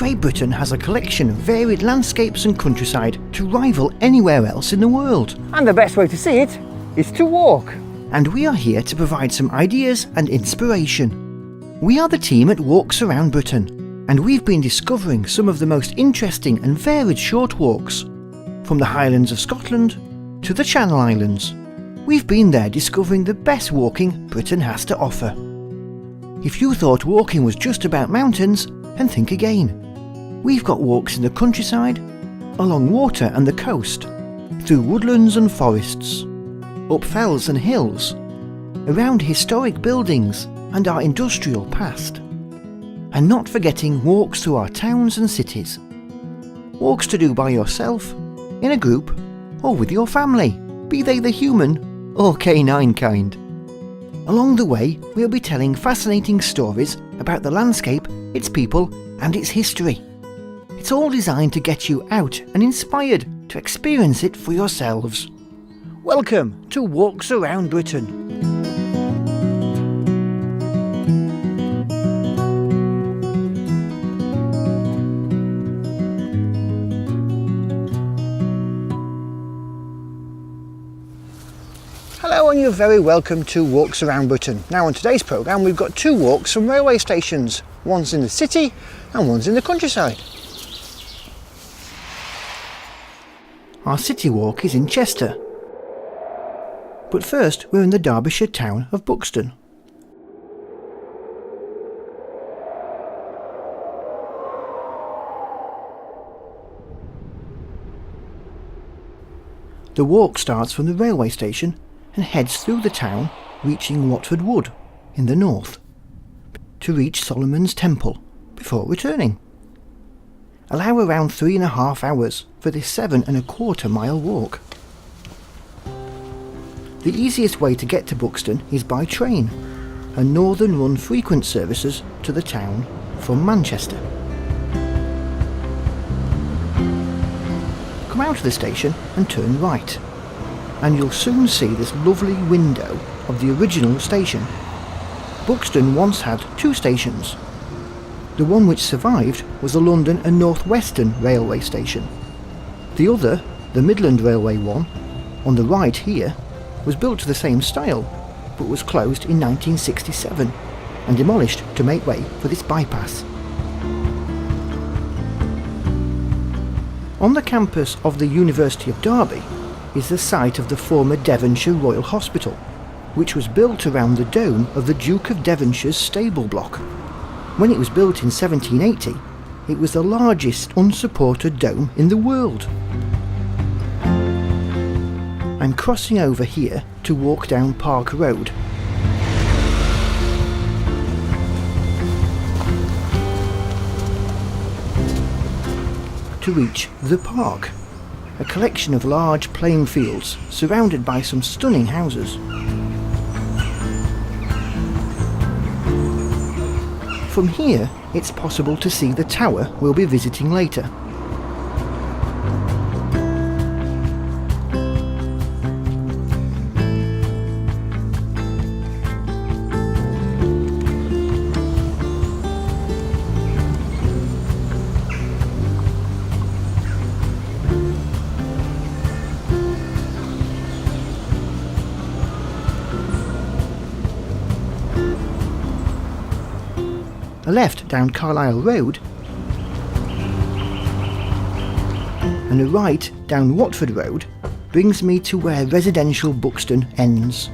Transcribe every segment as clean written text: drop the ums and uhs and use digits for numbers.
Great Britain has a collection of varied landscapes and countryside to rival anywhere else in the world. And the best way to see it is to walk. And we are here to provide some ideas and inspiration. We are the team at Walks Around Britain, and we've been discovering some of the most interesting and varied short walks, from the Highlands of Scotland to the Channel Islands. We've been there discovering the best walking Britain has to offer. If you thought walking was just about mountains, then think again. We've got walks in the countryside, along water and the coast, through woodlands and forests, up fells and hills, around historic buildings and our industrial past, and not forgetting walks through our towns and cities. Walks to do by yourself, in a group, or with your family, be they the human or canine kind. Along the way, we'll be telling fascinating stories about the landscape, its people, and its history. It's all designed to get you out and inspired to experience it for yourselves. Welcome to Walks Around Britain. Hello and you're very welcome to Walks Around Britain. Now on today's programme we've got two walks from railway stations. One's in the city and one's in the countryside. Our city walk is in Chester. But first we're in the Derbyshire town of Buxton. The walk starts from the railway station and heads through the town, reaching Woodward in the north, to reach Solomon's Temple before returning. Allow around 3.5 hours for this 7.25 mile walk. The easiest way to get to Buxton is by train, and Northern run frequent services to the town from Manchester. Come out of the station and turn right, and you'll soon see this lovely window of the original station. Buxton once had two stations. The one which survived was the London and North Western Railway Station. The other, the Midland Railway one, on the right here, was built to the same style, but was closed in 1967 and demolished to make way for this bypass. On the campus of the University of Derby is the site of the former Devonshire Royal Hospital, which was built around the dome of the Duke of Devonshire's stable block. When it was built in 1780, it was the largest unsupported dome in the world. I'm crossing over here to walk down Park Road. To reach the park, a collection of large playing fields surrounded by some stunning houses. From here, it's possible to see the tower we'll be visiting later. A left down Carlisle Road and a right down Watford Road brings me to where residential Buxton ends.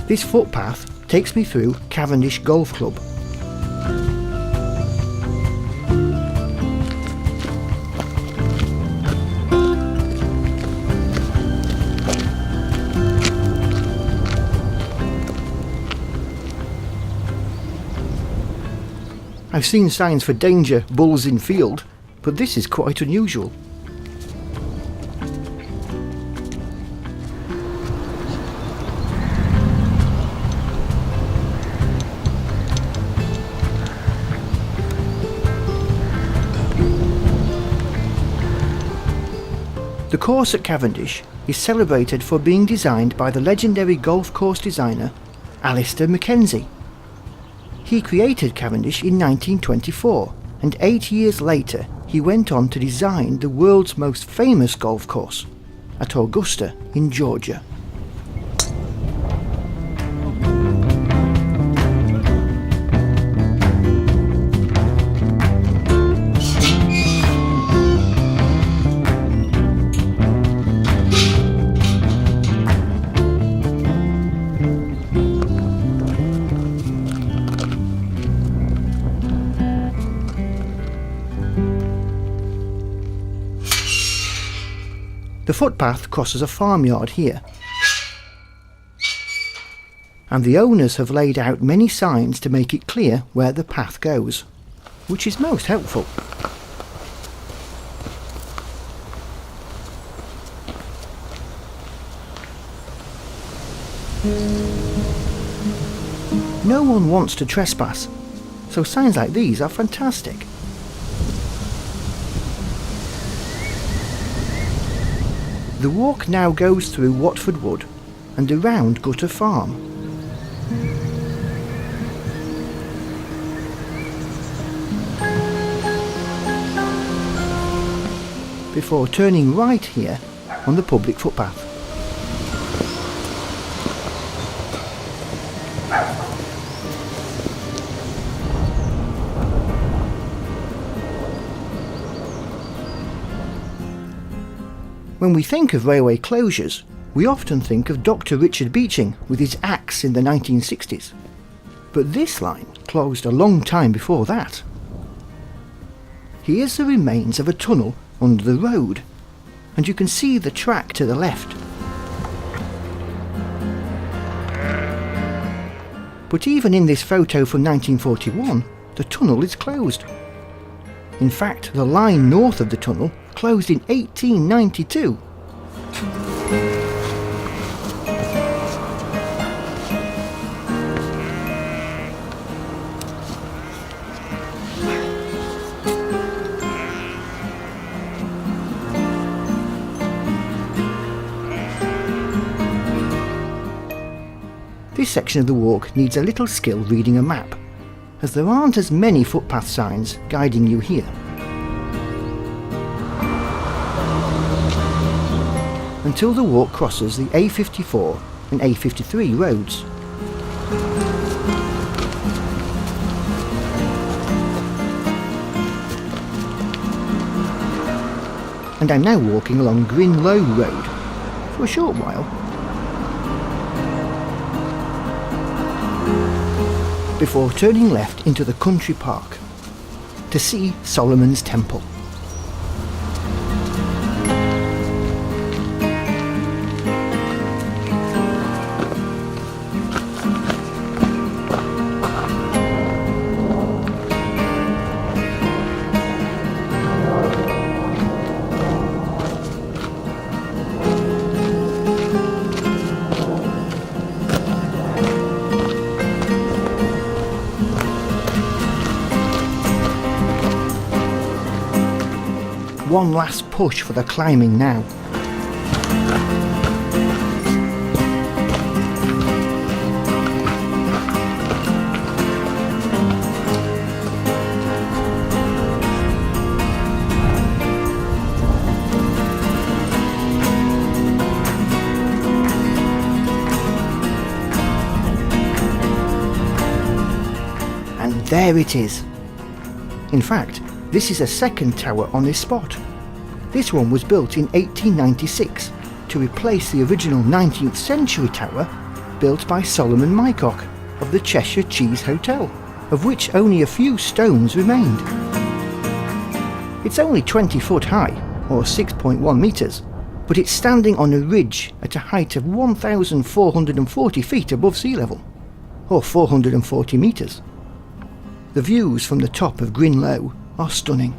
This footpath takes me through Cavendish Golf Club. I've seen signs for danger, bulls in field, but this is quite unusual. The course at Cavendish is celebrated for being designed by the legendary golf course designer Alistair Mackenzie. He created Cavendish in 1924, and 8 years later he went on to design the world's most famous golf course at Augusta in Georgia. The footpath crosses a farmyard here, and the owners have laid out many signs to make it clear where the path goes, which is most helpful. No one wants to trespass, so signs like these are fantastic. The walk now goes through Watford Wood and around Gutter Farm. Before turning right here on the public footpath. When we think of railway closures, we often think of Dr. Richard Beeching with his axe in the 1960s. But this line closed a long time before that. Here's the remains of a tunnel under the road, and you can see the track to the left. But even in this photo from 1941, the tunnel is closed. In fact, the line north of the tunnel closed in 1892. This section of the walk needs a little skill reading a map, as there aren't as many footpath signs guiding you here. Until the walk crosses the A54 and A53 roads. And I'm now walking along Grinlow Road for a short while, before turning left into the country park to see Solomon's Temple. One last push for the climbing now. And there it is. In fact, this is a second tower on this spot. This one was built in 1896 to replace the original 19th century tower built by Solomon Mycock of the Cheshire Cheese Hotel, of which only a few stones remained. It's only 20 foot high, or 6.1 metres, but it's standing on a ridge at a height of 1,440 feet above sea level, or 440 metres. The views from the top of Grinlow are stunning.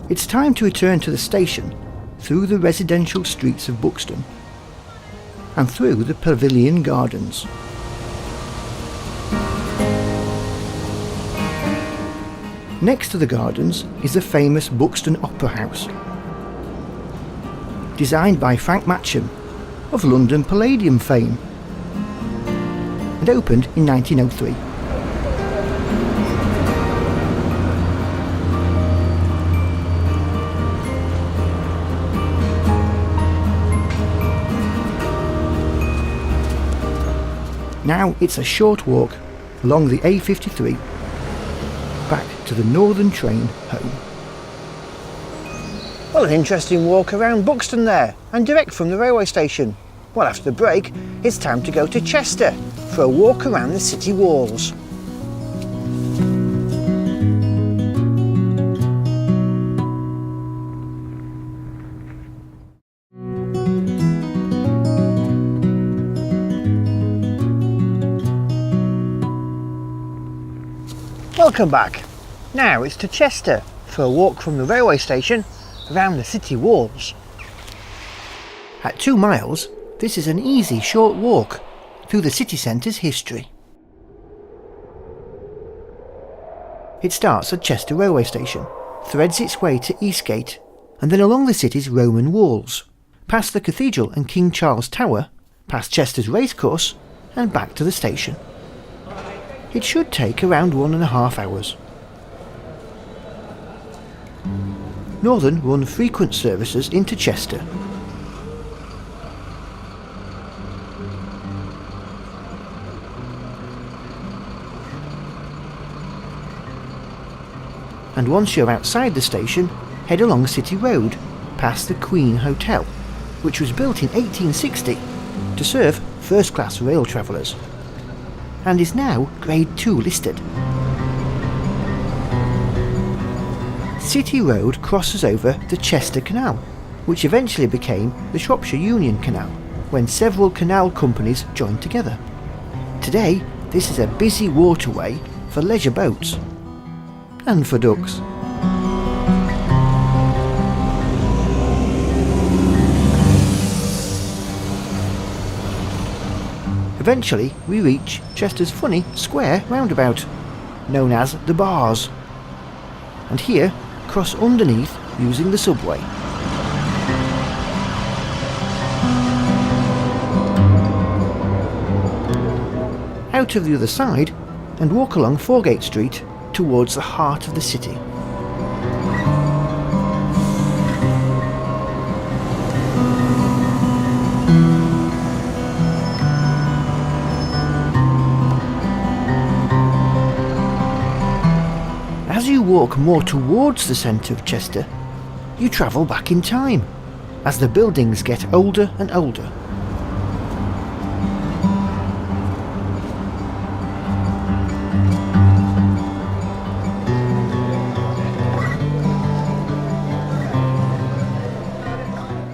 It's time to return to the station through the residential streets of Buxton and through the Pavilion Gardens. Next to the gardens is the famous Buxton Opera House, designed by Frank Matcham of London Palladium fame, and opened in 1903. Now it's a short walk along the A53 back to the Northern train home. Well, an interesting walk around Buxton there, and direct from the railway station. Well, after the break, it's time to go to Chester for a walk around the city walls. Welcome back. Now it's to Chester for a walk from the railway station around the city walls. At 2 miles, this is an easy short walk through the city centre's history. It starts at Chester railway station, threads its way to Eastgate, and then along the city's Roman walls, past the cathedral and King Charles Tower, past Chester's racecourse, and back to the station. It should take around 1.5 hours. Northern run frequent services into Chester. And once you're outside the station, head along City Road, past the Queen Hotel, which was built in 1860 to serve first-class rail travellers, and is now Grade 2 listed. City Road crosses over the Chester Canal, which eventually became the Shropshire Union Canal, when several canal companies joined together. Today, this is a busy waterway for leisure boats and for ducks. Eventually, we reach Chester's funny square roundabout, known as the Bars, and here cross underneath using the subway. Out of the other side and walk along Foregate Street towards the heart of the city. As you walk more towards the centre of Chester, you travel back in time, as the buildings get older and older.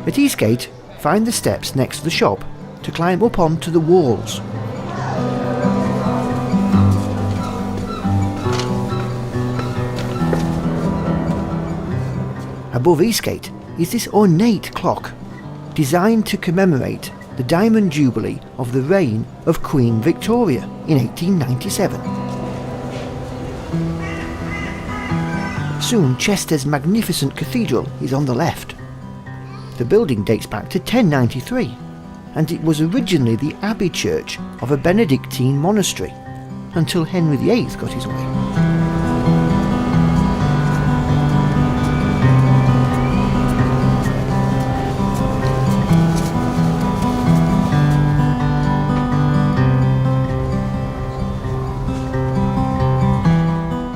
At Eastgate, find the steps next to the shop to climb up onto the walls. Above Eastgate is this ornate clock, designed to commemorate the Diamond Jubilee of the reign of Queen Victoria in 1897. Soon Chester's magnificent cathedral is on the left. The building dates back to 1093, and it was originally the abbey church of a Benedictine monastery, until Henry VIII got his way.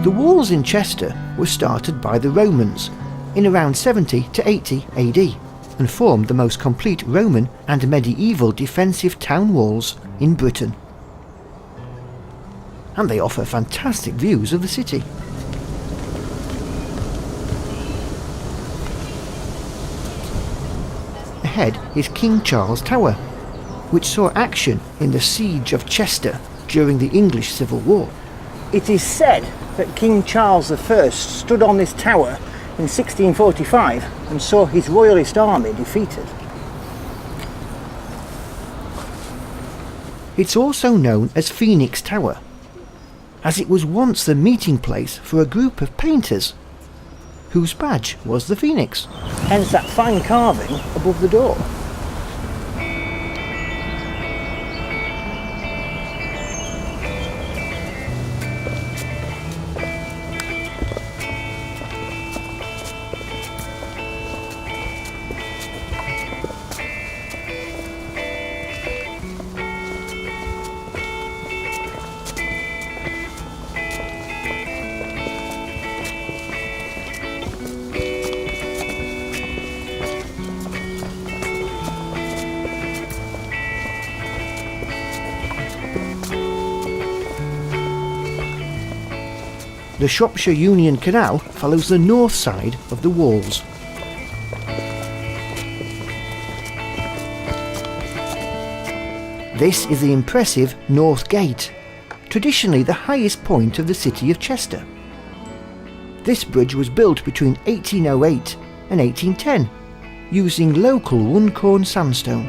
The walls in Chester were started by the Romans in around 70 to 80 AD and formed the most complete Roman and medieval defensive town walls in Britain. And they offer fantastic views of the city. Ahead is King Charles Tower, which saw action in the Siege of Chester during the English Civil War. It is said that King Charles I stood on this tower in 1645 and saw his royalist army defeated. It's also known as Phoenix Tower, as it was once the meeting place for a group of painters whose badge was the phoenix. Hence that fine carving above the door. The Shropshire Union Canal follows the north side of the walls. This is the impressive North Gate, traditionally the highest point of the city of Chester. This bridge was built between 1808 and 1810, using local Runcorn sandstone.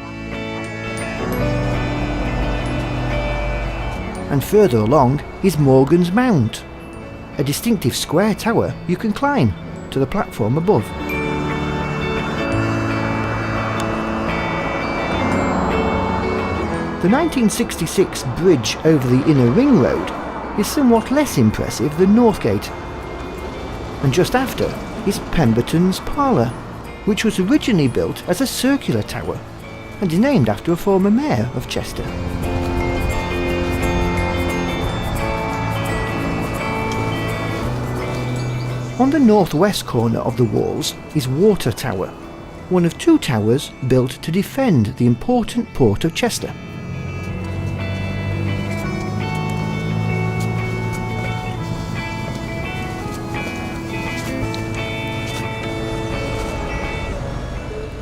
And further along is Morgan's Mound, a distinctive square tower you can climb to the platform above. The 1966 bridge over the Inner Ring Road is somewhat less impressive than Northgate. And just after is Pemberton's Parlour, which was originally built as a circular tower and is named after a former mayor of Chester. On the northwest corner of the walls is Water Tower, one of two towers built to defend the important port of Chester.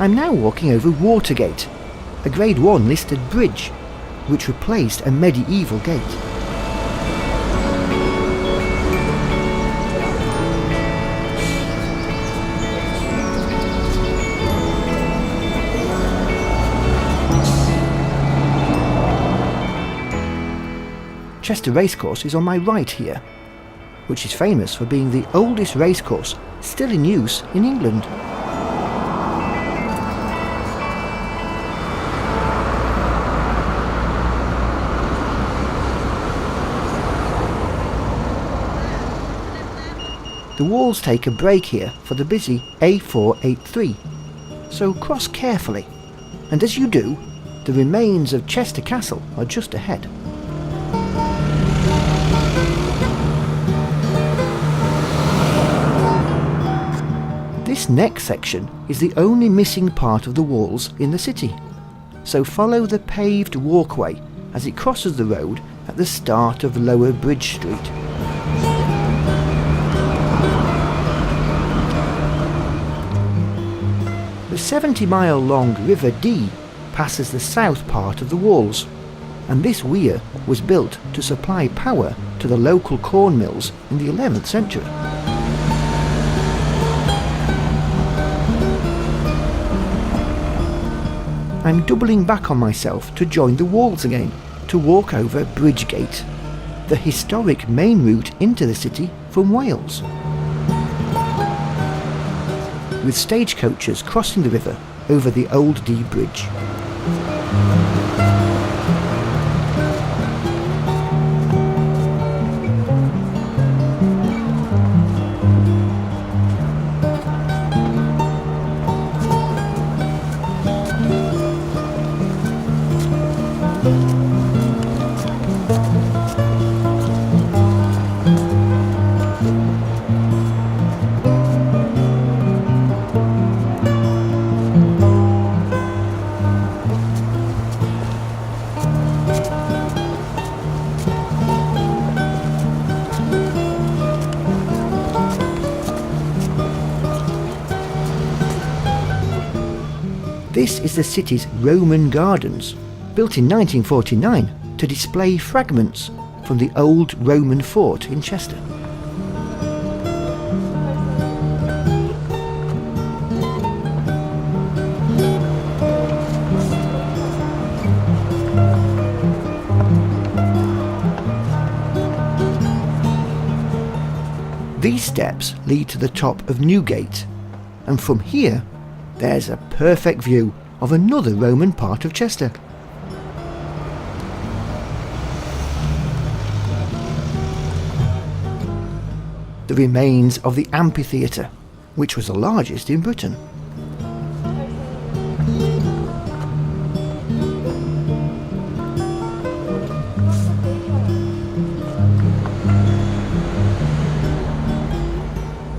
I'm now walking over Watergate, a Grade 1 listed bridge, which replaced a medieval gate. Chester Racecourse is on my right here, which is famous for being the oldest racecourse still in use in England. The walls take a break here for the busy A483, so cross carefully, and as you do, the remains of Chester Castle are just ahead. This next section is the only missing part of the walls in the city, so follow the paved walkway as it crosses the road at the start of Lower Bridge Street. The 70-mile-long River Dee passes the south part of the walls, and this weir was built to supply power to the local corn mills in the 11th century. I'm doubling back on myself to join the walls again, to walk over Bridgegate, the historic main route into the city from Wales, with stagecoaches crossing the river over the Old Dee Bridge. This is the city's Roman Gardens, built in 1949 to display fragments from the old Roman fort in Chester. These steps lead to the top of Newgate, and from here there's a perfect view of another Roman part of Chester. The remains of the amphitheatre, which was the largest in Britain.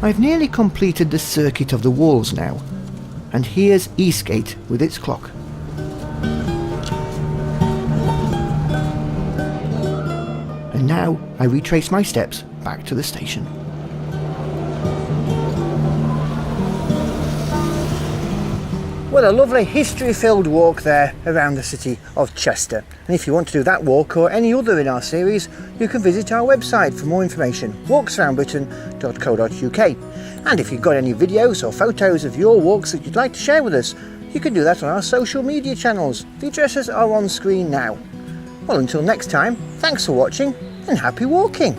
I've nearly completed the circuit of the walls now, and here's Eastgate with its clock. And now I retrace my steps back to the station. What a lovely history-filled walk there around the city of Chester. And if you want to do that walk or any other in our series, you can visit our website for more information, walksaroundbritain.co.uk. And if you've got any videos or photos of your walks that you'd like to share with us, you can do that on our social media channels. The addresses are on screen now. Well, until next time, thanks for watching and happy walking.